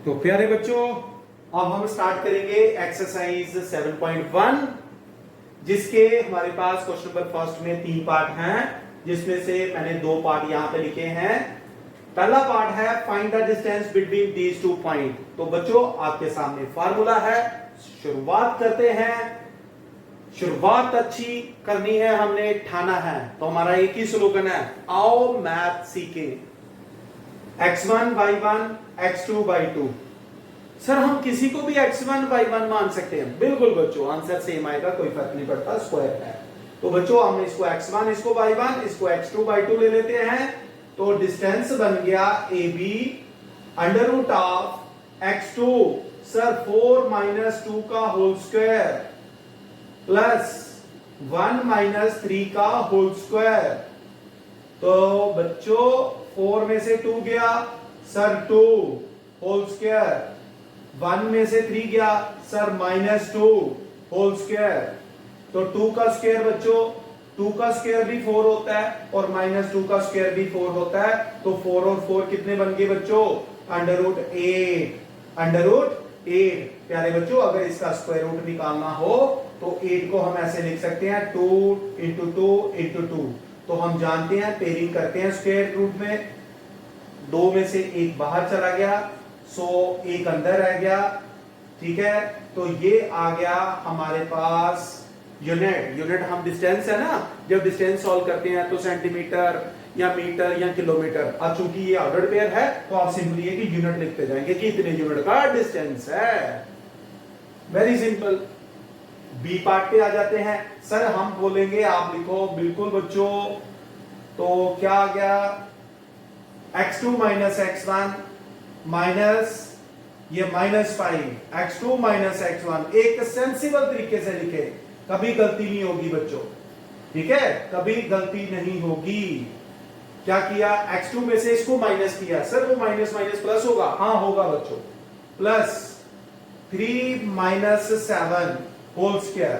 तो प्यारे बच्चों, अब हम स्टार्ट करेंगे एक्सरसाइज 7.1, जिसके हमारे पास क्वेश्चन नंबर फर्स्ट में 3 पार्ट हैं, जिसमें से मैंने 2 पार्ट यहां पे लिखे हैं। पहला पार्ट है find the distance between these 2 point. तो बच्चों, आपके सामने फार्मूला है, शुरुआत करते हैं। शुरुआत अच्छी करनी है, हमने ठाना है, तो हमारा एक ही स्लोगन है, आओ मैथ सीखें। x1 y1 x2 y2। Sir हम किसी को भी x1 y1 मान सकते हैं? बिल्कुल बच्चों, आंसर सेम आएगा, कोई फर्क नहीं पड़ता, स्क्वायर है। तो बच्चों, हमने इसको x1, इसको y1, इसको x2 y2 ले लेते हैं। तो डिस्टेंस बन गया AB under root of x2 sir 4 minus 2 का होल स्क्वायर प्लस 1 माइनस 3 का होल स्क्वायर। तो बच्चों 4 में से 2 गया सर 2 होल स्क्वायर, 1 में से 3 गया सर -2 होल स्क्वायर। तो 2 का स्क्वायर बच्चों, 2 का स्क्वायर भी 4 होता है और -2 का स्क्वायर भी 4 होता है। तो 4 और 4 कितने बन गए बच्चों? Under root 8। Under root 8। प्यारे बच्चों, अगर इसका स्क्वायर रूट निकालना हो तो 8 को हम ऐसे लिख सकते हैं 2 इंटू 2 इंटू 2। तो हम जानते हैं, पेयरिंग करते हैं स्क्वायर रूट में, 2 में से 1 बाहर चला गया, सो 1 अंदर रह गया। ठीक है, तो ये आ गया हमारे पास यूनिट। यूनिट हम डिस्टेंस है ना, जब डिस्टेंस सॉल्व करते हैं तो सेंटीमीटर या मीटर या किलोमीटर। अब चूंकि ये ऑर्डर्ड पेयर है तो आप सिंपली ये कि यूनिट लिखते जाएंगे कि इतने यूनिट का डिस्टेंस है। Very simple. बी पार्ट पे आ जाते हैं। सर हम बोलेंगे, आप लिखो। बिल्कुल बच्चों, तो क्या आ गया? x2 माइनस x1 माइनस ये -5 x2 माइनस x1। एक सेंसिबल तरीके से लिखे, कभी गलती नहीं होगी बच्चों। ठीक है, कभी गलती नहीं होगी। क्या किया? x2 में से इसको माइनस किया। सर वो माइनस माइनस प्लस होगा? हाँ होगा बच्चों। Plus 3 minus 7 whole square.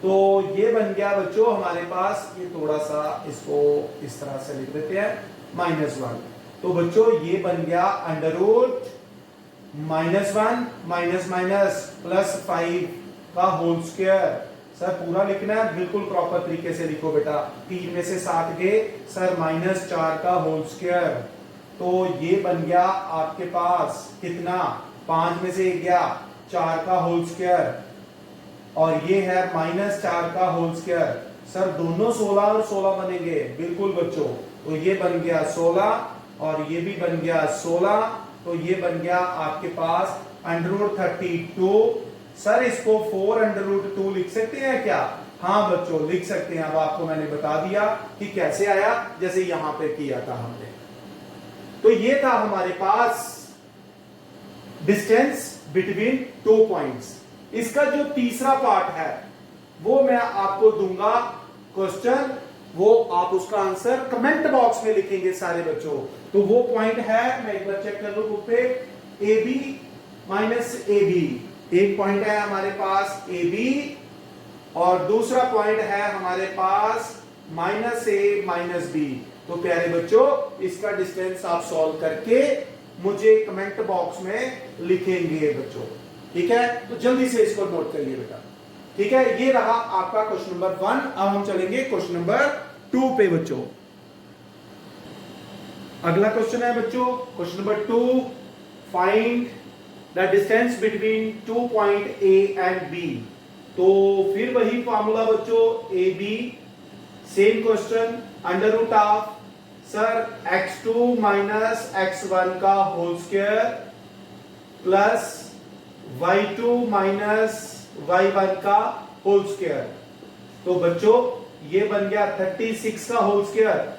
तो ये बन गया बच्चों हमारे पास, ये थोड़ा सा इसको इस तरह से लिख देते हैं, -1। तो बच्चों ये बन गया under root -1 minus minus plus 5 का होल स्क्वायर। सर पूरा लिखना है, बिल्कुल प्रॉपर तरीके से लिखो बेटा। 3 में से 7 गए सर -4 का होल स्क्वायर। तो ये बन गया आपके पास कितना? 5 में से 1 गया 4 का होल स्क्वायर, और ये है -4 का होल स्क्वायर। सर दोनों 16 और 16 बनेंगे। बिल्कुल बच्चों, तो ये बन गया 16 और ये भी बन गया 16। तो ये बन गया आपके पास अंडर रूट 32। सर इसको 4 अंडर रूट 2 लिख सकते हैं क्या? हाँ बच्चों लिख सकते हैं। अब आपको मैंने बता दिया कि कैसे आया, जैसे यहां पे किया था हमने। तो ये था हमारे पास डिस्टेंस बिटवीन 2 पॉइंट्स। इसका जो तीसरा पार्ट है वो मैं आपको दूंगा क्वेश्चन, वो आप उसका आंसर कमेंट बॉक्स में लिखेंगे सारे बच्चों। तो वो पॉइंट है, मैं एक बार चेक कर लूं बुक पे, AB माइनस AB। एक पॉइंट है हमारे पास AB और दूसरा पॉइंट है हमारे पास -A माइनस B। तो प्यारे बच्चों, इसका डिस्टेंस आप सॉल्व करके मुझे कमेंट बॉक्स में लिखेंगे बच्चों। ठीक है, तो जल्दी से इसको नोट करिए बेटा। ठीक है, ये रहा आपका क्वेश्चन नंबर 1। अब हम चलेंगे क्वेश्चन नंबर 2 पे बच्चों। अगला क्वेश्चन है बच्चों, question number 2, find the distance between 2 point A and B। तो फिर वही फॉर्मूला बच्चों, AB, same question, under root of sir x2 minus x1 का whole square plus y2 minus y1 का होल स्क्वायर। तो बच्चों ये बन गया 36 का होल स्क्वायर,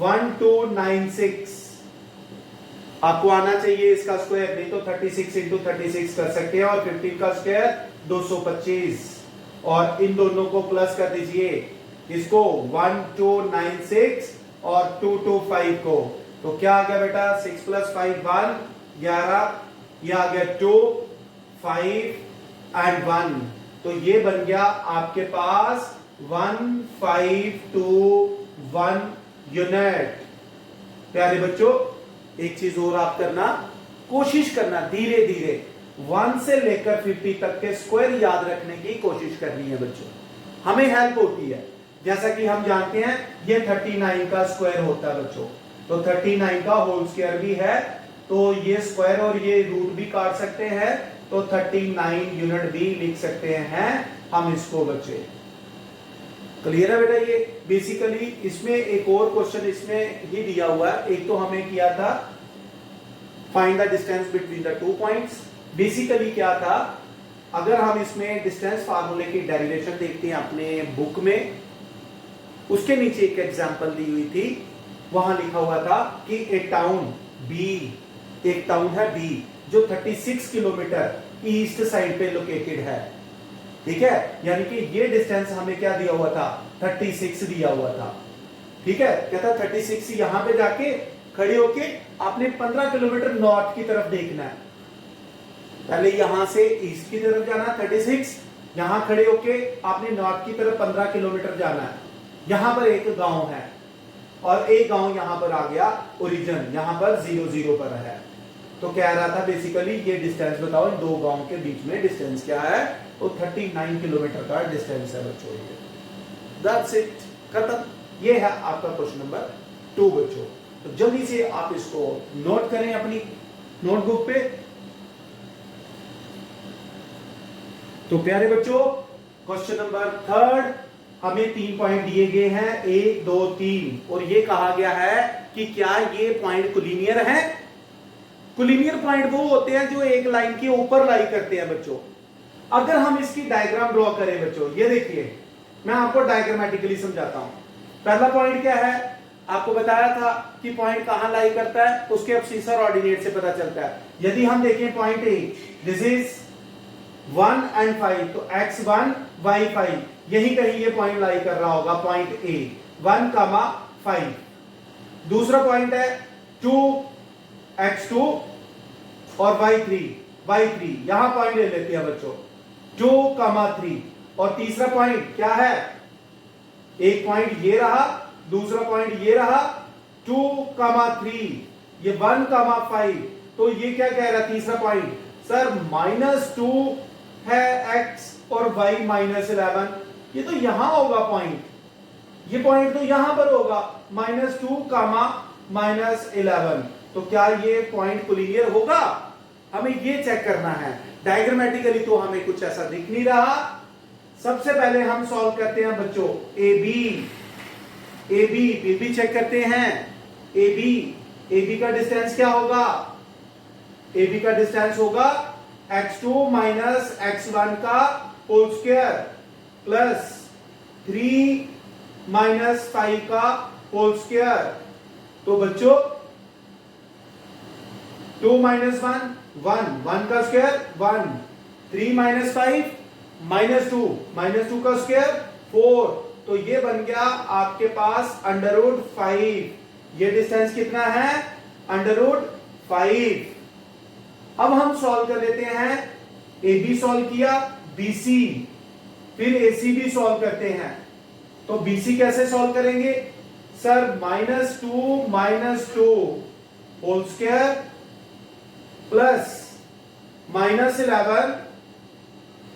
1296। आपको आना चाहिए इसका स्क्वायर, नहीं तो 36 इंटू 36 कर सकते हैं, और 15 का स्क्वायर 225, और इन दोनों को प्लस कर दीजिए, इसको 1296 और 225 को। तो क्या आ गया बेटा? 6 प्लस 5 1, 11, ये आ गया 2 5 एंड 1। तो ये बन गया आपके पास 1521 यूनिट। प्यारे बच्चों, एक चीज और आप करना, कोशिश करना धीरे धीरे 1 से लेकर 50 तक के स्क्वायर याद रखने की कोशिश करनी है बच्चों, हमें हेल्प होती है। जैसा कि हम जानते हैं ये 39 का स्क्वायर होता है बच्चों, तो 39 का होल स्क्वायर भी है, तो ये स्क्वायर और ये रूट भी काट सकते हैं, तो 39 यूनिट भी लिख सकते हैं हम इसको बच्चे। क्लियर है बेटा? ये बेसिकली इसमें एक और क्वेश्चन इसमें ही दिया हुआ है, एक तो हमें किया था find the distance between the 2 points. Basically क्या था, अगर हम इसमें डिस्टेंस फार्मूले की डेरिवेशन देखते हैं अपने बुक में, उसके नीचे एक एग्जांपल दी हुई थी, वहां लिखा हुआ था कि एक टाउन है बी जो 36 किलोमीटर ईस्ट साइड पे लोकेटेड है, ठीक है, यानी कि ये डिस्टेंस हमें क्या दिया हुआ था, 36 दिया हुआ था, ठीक है। कहता 36 यहां पे जाके खड़े होके आपने 15 किलोमीटर नॉर्थ की तरफ देखना है, पहले यहां से ईस्ट की तरफ जाना 36, यहां खड़े होके आपने नॉर्थ की तरफ 15 किलोमीटर जाना है। यहां पर एक गांव है और एक गांव यहां पर आ गया ओरिजिन, यहां पर 0 पर है, तो कह रहा था बेसिकली ये डिस्टेंस बताओ इन दो गांव के बीच में डिस्टेंस क्या है, तो 39 किलोमीटर का डिस्टेंस है बच्चों। दैट्स इट, खत्म। ये है आपका क्वेश्चन नंबर 2 बच्चों। तो जल्दी से आप इसको नोट करें अपनी नोटबुक पे। तो प्यारे बच्चों, क्वेश्चन नंबर 3 हमें 3 पॉइंट दिए गए हैं, 1 2 3, और ये कहा गया है कि क्या ये पॉइंट कोलिनियर है। कोलिनियर पॉइंट वो होते हैं जो एक लाइन के ऊपर लाई करते हैं बच्चों। अगर हम इसकी डायग्राम ड्रॉ करें बच्चों, ये देखिए मैं आपको डायग्रामेटिकली समझाता हूं। पहला पॉइंट क्या है, आपको बताया था कि पॉइंट कहां लाई करता है, उसके अब्सिसर ऑर्डिनेट से पता चलता है। यदि हम देखें point A, this is 1 and 5, तो x1 y5 यही कहीं ये पॉइंट लाई कर रहा होगा, पॉइंट ए 1, 5। दूसरा पॉइंट है 2x2 और y3 यहां पॉइंट ले लेते हैं बच्चों 2, 3। और तीसरा पॉइंट क्या है, एक पॉइंट ये रहा, दूसरा पॉइंट ये रहा 2, 3, ये 1, 5। तो ये क्या कह रहा है तीसरा पॉइंट, सर -2 है x और y -11, ये तो यहां होगा पॉइंट, ये पॉइंट तो यहां पर होगा -2, -11। तो क्या ये पॉइंट कोलिनियर होगा, हमें ये चेक करना है। डायग्रामेटिकली तो हमें कुछ ऐसा दिख नहीं रहा। सबसे पहले हम सॉल्व करते हैं बच्चों ए बी भी चेक करते हैं। ए बी का डिस्टेंस क्या होगा, ए बी का डिस्टेंस होगा x2 x1 का होल स्क्वायर प्लस 3 5 का होल स्क्वायर। तो बच्चों 2 - 1 1 का स्क्वायर 1, 3 - 5 -2 का स्क्वायर 4, तो ये बन गया आपके पास √5। ये डिस्टेंस कितना है, √5। अब हम सॉल्व कर लेते हैं, ए बी सॉल्व किया, BC, फिर AC भी सॉल्व करते हैं। तो BC कैसे सॉल्व करेंगे, सर -2 होल स्क्वायर प्लस -11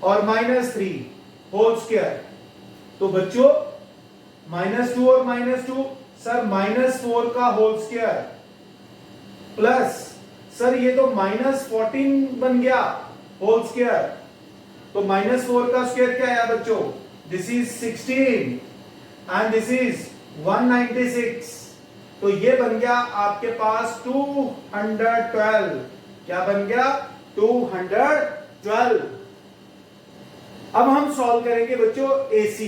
और -3 होल स्क्वायर। तो बच्चों -2 और -2, सर -4 का होल स्क्वायर प्लस, सर ये तो -14 बन गया होल स्क्वायर। तो -4 का स्क्वायर क्या है बच्चों, this is 16 and this is 196। तो ये बन गया आपके पास 212। क्या बन गया, 212। अब हम सॉल्व करेंगे बच्चों AC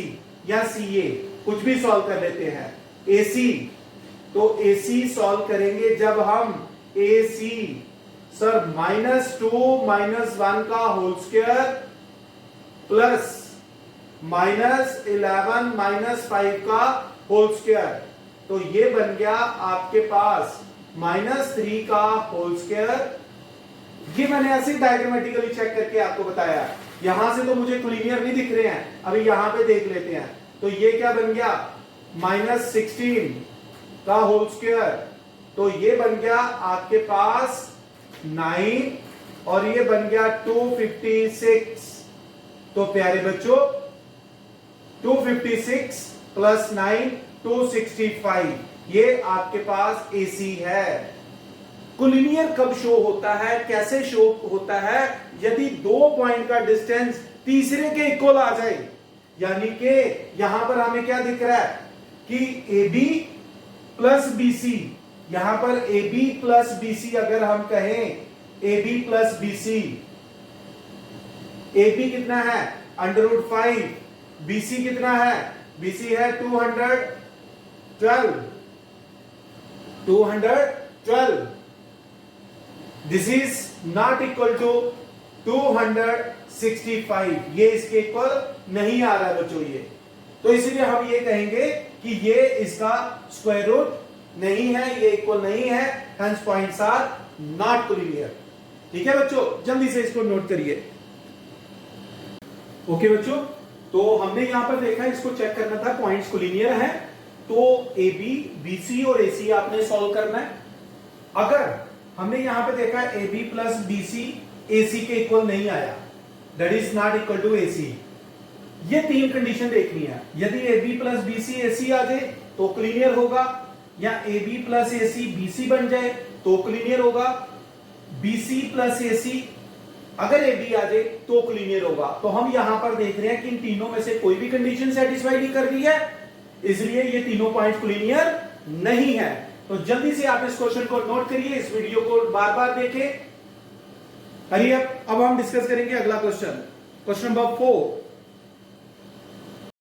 या CA, कुछ भी सॉल्व कर लेते हैं। AC, तो AC सॉल्व करेंगे जब हम AC, सर -2 - 1 का होल स्क्वायर प्लस -11 - 5 का होल स्क्वायर। तो ये बन गया आपके पास -3 का होल स्क्वायर। ये मैंने ऐसे डायग्रामेटिकली चेक करके आपको बताया। यहां से तो मुझे कोलिनियर नहीं दिख रहे हैं, अभी यहां पे देख लेते हैं। तो ये क्या बन गया, -16 का होल स्क्वायर। तो ये बन गया आपके पास 9 और ये बन गया 256। तो प्यारे बच्चों 256 प्लस 9 265, ये आपके पास AC है। कोलिनियर कब शो होता है, कैसे शो होता है? यदि 2 पॉइंट का डिस्टेंस तीसरे के इक्वल आ जाए, यानी कि यहां पर हमें क्या दिख रहा है कि AB प्लस BC, यहां पर AB प्लस BC अगर हम कहें AB प्लस BC, AB कितना है √5, BC कितना है, BC है 212, this is not equal to 265, ये इसके इक्वल नहीं आ रहा है बच्चों ये। तो इसलिए हम ये कहेंगे कि ये इसका स्क्वायर रूट नहीं है, ये इक्वल नहीं है, hence points are not collinear. ठीक है बच्चों, जल्दी से इसको नोट करिए। ओके बच्चों, तो हमने यहां पर देखा, इसको चेक करना था पॉइंट्स कोलिनियर है, तो AB, BC और AC आपने सॉल्व करना है। अगर हमने यहां पे देखा AB प्लस BC AC के इक्वल नहीं आया, that is not equal to AC, ये 3 कंडीशन देखनी है। यदि AB प्लस BC AC आ जाए तो कोलिनियर होगा, या AB प्लस AC BC बन जाए तो कोलिनियर होगा, BC प्लस AC अगर AB आ जाए तो कोलिनियर होगा। तो हम यहां पर देख रहे हैं कि इन तीनों में से कोई भी कंडीशन सेटिस्फाई नहीं कर रही है, इसलिए ये तीनों पॉइंट कोलिनियर नहीं है। तो जल्दी से आप इस क्वेश्चन को नोट करिए, इस वीडियो को बार बार देखें। हरी अब हम डिस्कस करेंगे अगला क्वेश्चन, क्वेश्चन नंबर 4।